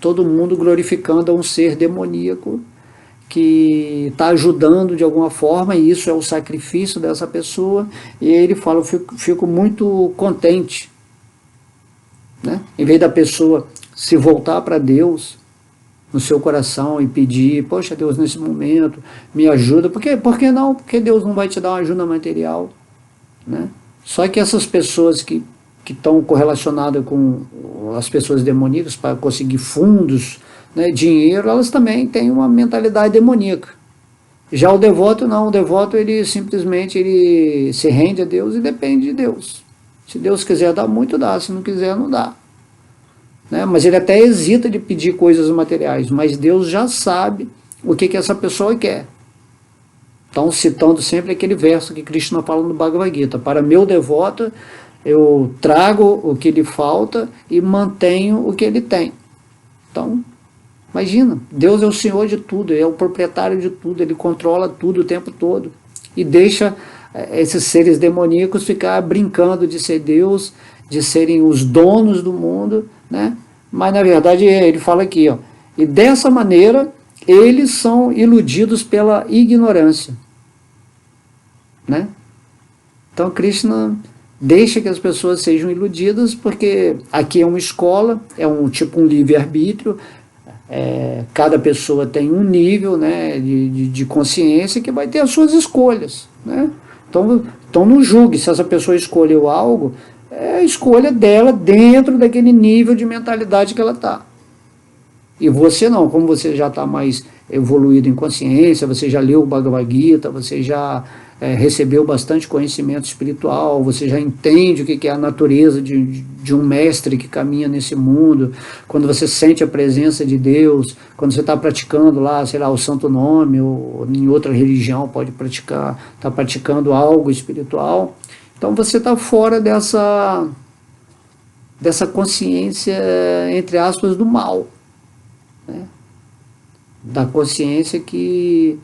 [SPEAKER 1] Todo mundo glorificando a um ser demoníaco que está ajudando de alguma forma, e isso é o sacrifício dessa pessoa, e ele fala, eu fico muito contente. Né? Em vez da pessoa se voltar para Deus no seu coração e pedir, poxa Deus, nesse momento me ajuda, por que não? Porque Deus não vai te dar uma ajuda material. Né? Só que essas pessoas que estão correlacionadas com as pessoas demoníacas para conseguir fundos, né, dinheiro, elas também têm uma mentalidade demoníaca. Já o devoto não, o devoto ele simplesmente ele se rende a Deus e depende de Deus. Se Deus quiser dar muito, dá, se não quiser, não dá. Né? Mas ele até hesita de pedir coisas materiais, mas Deus já sabe o que essa pessoa quer. Então, citando sempre aquele verso que Krishna fala no Bhagavad Gita, para meu devoto, eu trago o que lhe falta e mantenho o que ele tem. Então, imagina, Deus é o Senhor de tudo, Ele é o proprietário de tudo, Ele controla tudo o tempo todo. E deixa esses seres demoníacos ficar brincando de ser Deus, de serem os donos do mundo, né? Mas na verdade ele fala aqui, ó, e dessa maneira eles são iludidos pela ignorância. Né? Então Krishna deixa que as pessoas sejam iludidas, porque aqui é uma escola, é tipo um livre-arbítrio, cada pessoa tem um nível, né, de consciência que vai ter as suas escolhas. Né? Então não julgue se essa pessoa escolheu algo, é a escolha dela dentro daquele nível de mentalidade que ela está. E você não, como você já está mais evoluído em consciência, você já leu o Bhagavad Gita, você já recebeu bastante conhecimento espiritual, você já entende o que é a natureza de um mestre que caminha nesse mundo, quando você sente a presença de Deus, quando você está praticando lá, sei lá, o santo nome, ou em outra religião pode praticar, está praticando algo espiritual, então você está fora dessa consciência, entre aspas, do mal, né? Da consciência que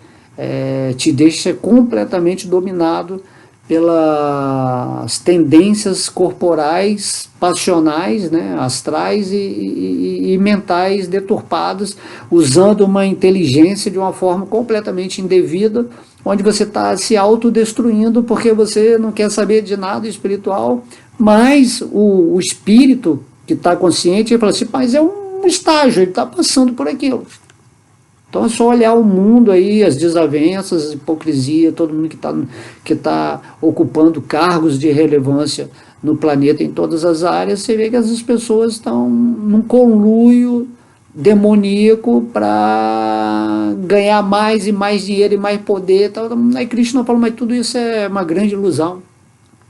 [SPEAKER 1] te deixa completamente dominado pelas tendências corporais, passionais, né, astrais e mentais deturpadas, usando uma inteligência de uma forma completamente indevida, onde você está se autodestruindo porque você não quer saber de nada espiritual, mas o espírito que está consciente, ele fala assim, mas é um estágio, ele está passando por aquilo. Então é só olhar o mundo aí, as desavenças, a hipocrisia, todo mundo que tá ocupando cargos de relevância no planeta em todas as áreas, você vê que essas pessoas estão num conluio demoníaco para ganhar mais e mais dinheiro e mais poder. Tal. Aí Krishna fala, mas tudo isso é uma grande ilusão.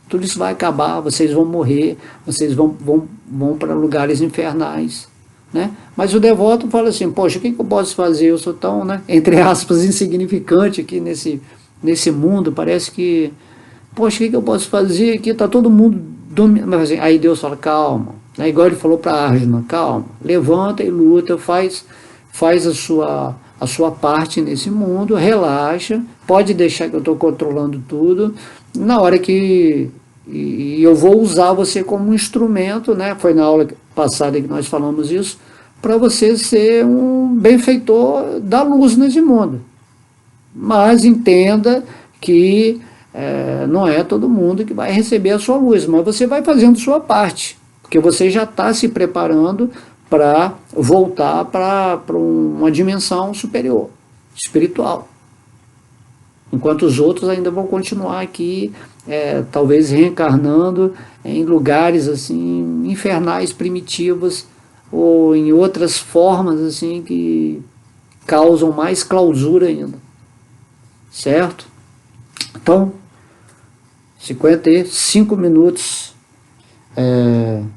[SPEAKER 1] Tudo isso vai acabar, vocês vão morrer, vocês vão para lugares infernais. Né? Mas o devoto fala assim, poxa, o que eu posso fazer? Eu sou tão, né, entre aspas, insignificante aqui nesse mundo, parece que, poxa, o que eu posso fazer aqui? Está todo mundo dominando. Assim, aí Deus fala, calma, né? Igual ele falou para Arjuna, calma, levanta e luta, faz a sua parte nesse mundo, relaxa, pode deixar que eu estou controlando tudo, na hora que eu vou usar você como um instrumento, né? Foi na aula passada que nós falamos isso, para você ser um benfeitor da luz nesse mundo. Mas entenda que não é todo mundo que vai receber a sua luz, mas você vai fazendo sua parte, porque você já está se preparando para voltar para uma dimensão superior, espiritual. Enquanto os outros ainda vão continuar aqui, talvez reencarnando em lugares assim infernais, primitivos, ou em outras formas assim que causam mais clausura ainda, certo? Então, 55 minutos,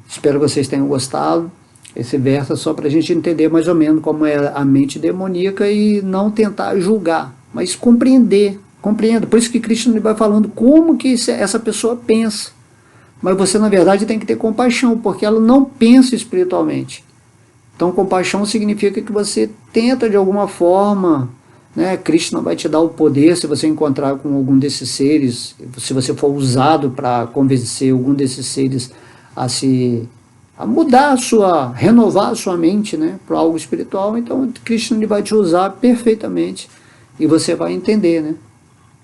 [SPEAKER 1] espero que vocês tenham gostado. Esse verso é só para a gente entender mais ou menos como é a mente demoníaca e não tentar julgar, mas compreender. Compreenda. Por isso que Krishna vai falando como que essa pessoa pensa. Mas você, na verdade, tem que ter compaixão, porque ela não pensa espiritualmente. Então, compaixão significa que você tenta, de alguma forma, né? Krishna vai te dar o poder se você encontrar com algum desses seres, se você for usado para convencer algum desses seres a mudar renovar a sua mente, né, para algo espiritual. Então Krishna ele vai te usar perfeitamente e você vai entender, né,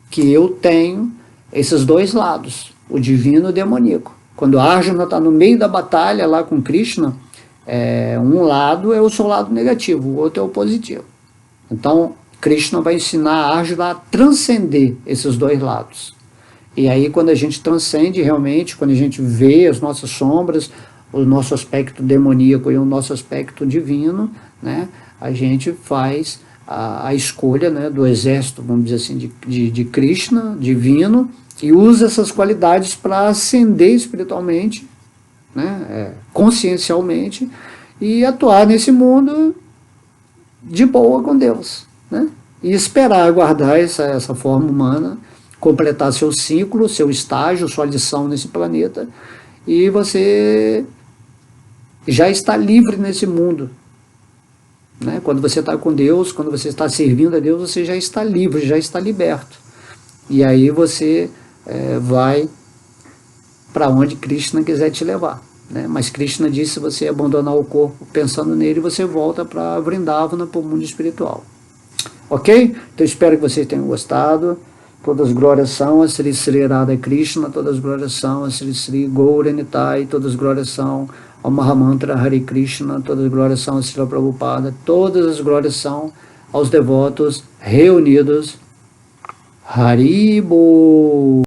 [SPEAKER 1] que eu tenho esses dois lados, o divino e o demoníaco. Quando Arjuna está no meio da batalha lá com Krishna, um lado é o seu lado negativo, o outro é o positivo. Então Krishna vai ensinar a Arjuna a transcender esses dois lados. E aí quando a gente transcende realmente, quando a gente vê as nossas sombras, o nosso aspecto demoníaco e o nosso aspecto divino, né, a gente faz a escolha, né, do exército, vamos dizer assim, de Krishna, divino, e usa essas qualidades para ascender espiritualmente, né, consciencialmente, e atuar nesse mundo de boa com Deus, né, e esperar, aguardar essa forma humana, completar seu ciclo, seu estágio, sua lição nesse planeta, e você já está livre nesse mundo, né? Quando você está com Deus, quando você está servindo a Deus, você já está livre, já está liberto. E aí você vai para onde Krishna quiser te levar, né? Mas Krishna disse, se você abandonar o corpo pensando nele, você volta para Vrindavana, para o mundo espiritual. Ok? Então espero que vocês tenham gostado. Todas as glórias são a Sri Sri Radha Krishna, todas as glórias são a Sri Sri Gauranitai, todas as glórias são ao Mahamantra Hare Krishna, todas as glórias são a Srila Prabhupada, todas as glórias são aos devotos reunidos. Haribo!